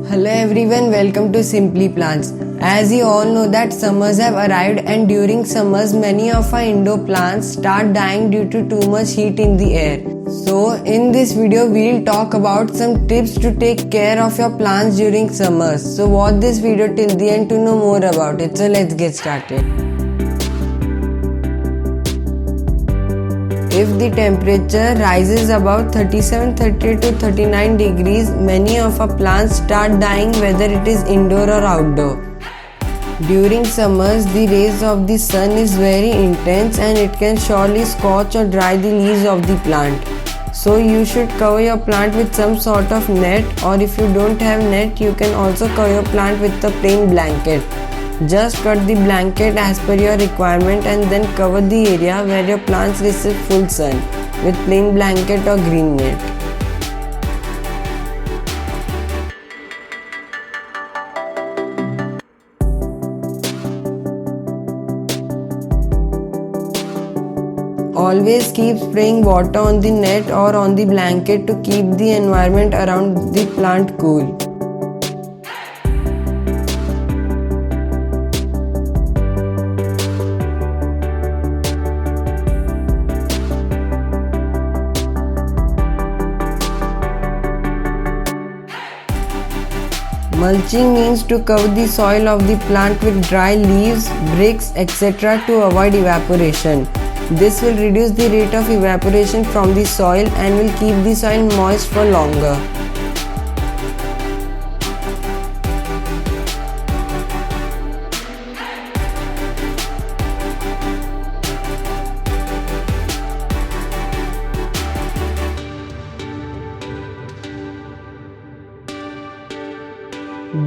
Hello everyone, welcome to Simply Plants. As you all know that summers have arrived, and during summers many of our indoor plants start dying due to too much heat in the air. So in this video we'll talk about some tips to take care of your plants during summers. So watch this video till the end to know more about it. So let's get started. If the temperature rises above 37-38 to 39 degrees, many of our plants start dying, whether it is indoor or outdoor. During summers, the rays of the sun is very intense and it can surely scorch or dry the leaves of the plant. So you should cover your plant with some sort of net, or if you don't have net, you can also cover your plant with a plain blanket. Just cut the blanket as per your requirement and then cover the area where your plants receive full sun with plain blanket or green net. Always keep spraying water on the net or on the blanket to keep the environment around the plant cool. Mulching means to cover the soil of the plant with dry leaves, bricks, etc. to avoid evaporation. This will reduce the rate of evaporation from the soil and will keep the soil moist for longer.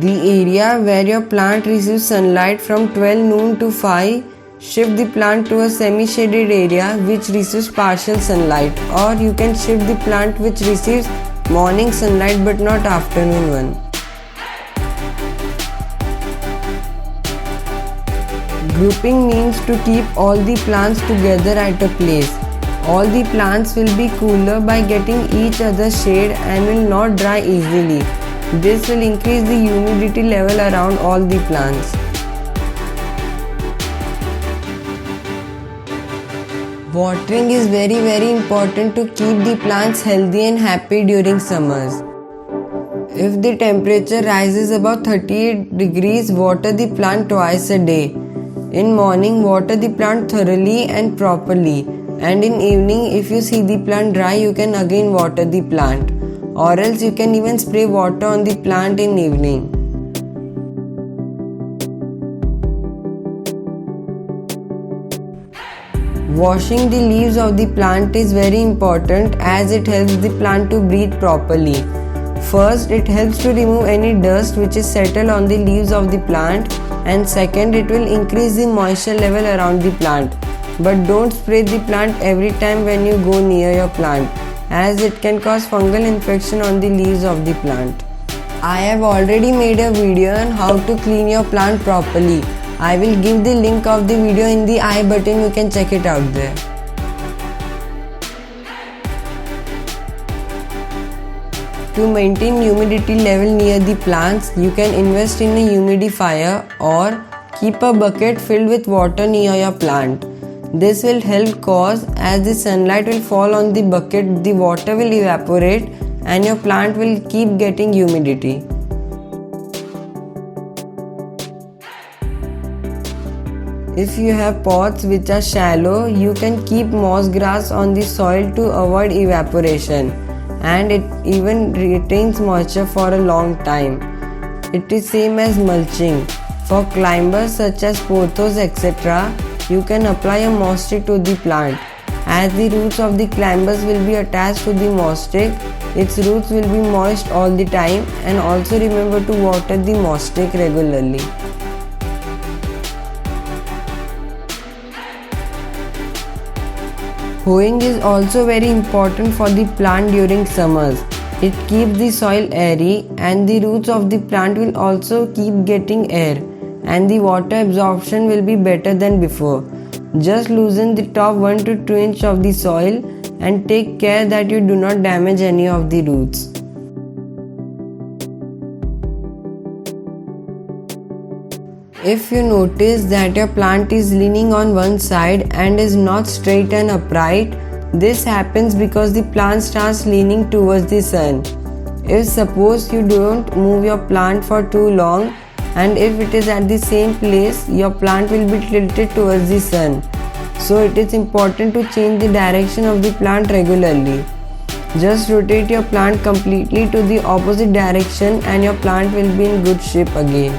The area where your plant receives sunlight from 12 noon to 5, shift the plant to a semi-shaded area which receives partial sunlight, or you can shift the plant which receives morning sunlight but not afternoon one. Grouping means to keep all the plants together at a place. All the plants will be cooler by getting each other's shade and will not dry easily. This will increase the humidity level around all the plants. Watering is very important to keep the plants healthy and happy during summers. If the temperature rises above 38 degrees, water the plant twice a day. In morning, water the plant thoroughly and properly, and in evening, if you see the plant dry, you can again water the plant. Or else you can even spray water on the plant in evening. Washing the leaves of the plant is very important as it helps the plant to breathe properly. First, it helps to remove any dust which is settled on the leaves of the plant, and second, it will increase the moisture level around the plant. But don't spray the plant every time when you go near your plant, as it can cause fungal infection on the leaves of the plant. I have already made a video on how to clean your plant properly. I will give the link of the video in the I button, you can check it out there. To maintain humidity level near the plants, you can invest in a humidifier or keep a bucket filled with water near your plant. This will help cause as the sunlight will fall on the bucket, the water will evaporate and your plant will keep getting humidity. If you have pots which are shallow, you can keep moss grass on the soil to avoid evaporation, and it even retains moisture for a long time. It is same as mulching. For climbers such as pothos etc., you can apply a moss stick to the plant. As the roots of the climbers will be attached to the moss stick, its roots will be moist all the time, and also remember to water the moss stick regularly. Hoeing is also very important for the plant during summers. It keeps the soil airy and the roots of the plant will also keep getting air, and the water absorption will be better than before. Just loosen the top 1 to 2 inch of the soil and take care that you do not damage any of the roots. If you notice that your plant is leaning on one side and is not straight and upright, this happens because the plant starts leaning towards the sun. If suppose you don't move your plant for too long, and if it is at the same place, your plant will be tilted towards the sun. So it is important to change the direction of the plant regularly. Just rotate your plant completely to the opposite direction and your plant will be in good shape again.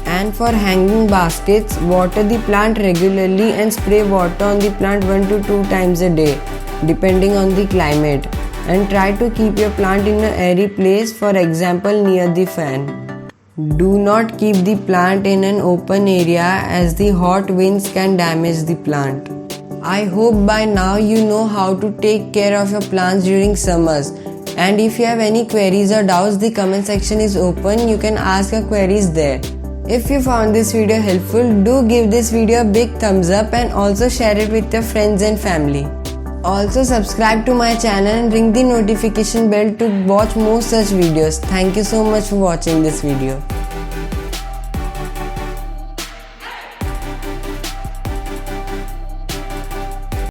And for hanging baskets, water the plant regularly and spray water on the plant 1 to 2 times a day, depending on the climate. And try to keep your plant in an airy place, for example near the fan. Do not keep the plant in an open area as the hot winds can damage the plant. I hope by now you know how to take care of your plants during summers. And if you have any queries or doubts, the comment section is open. You can ask your queries there. If you found this video helpful, do give this video a big thumbs up and also share it with your friends and family. Also subscribe to my channel and ring the notification bell to watch more such videos. Thank you so much for watching this video.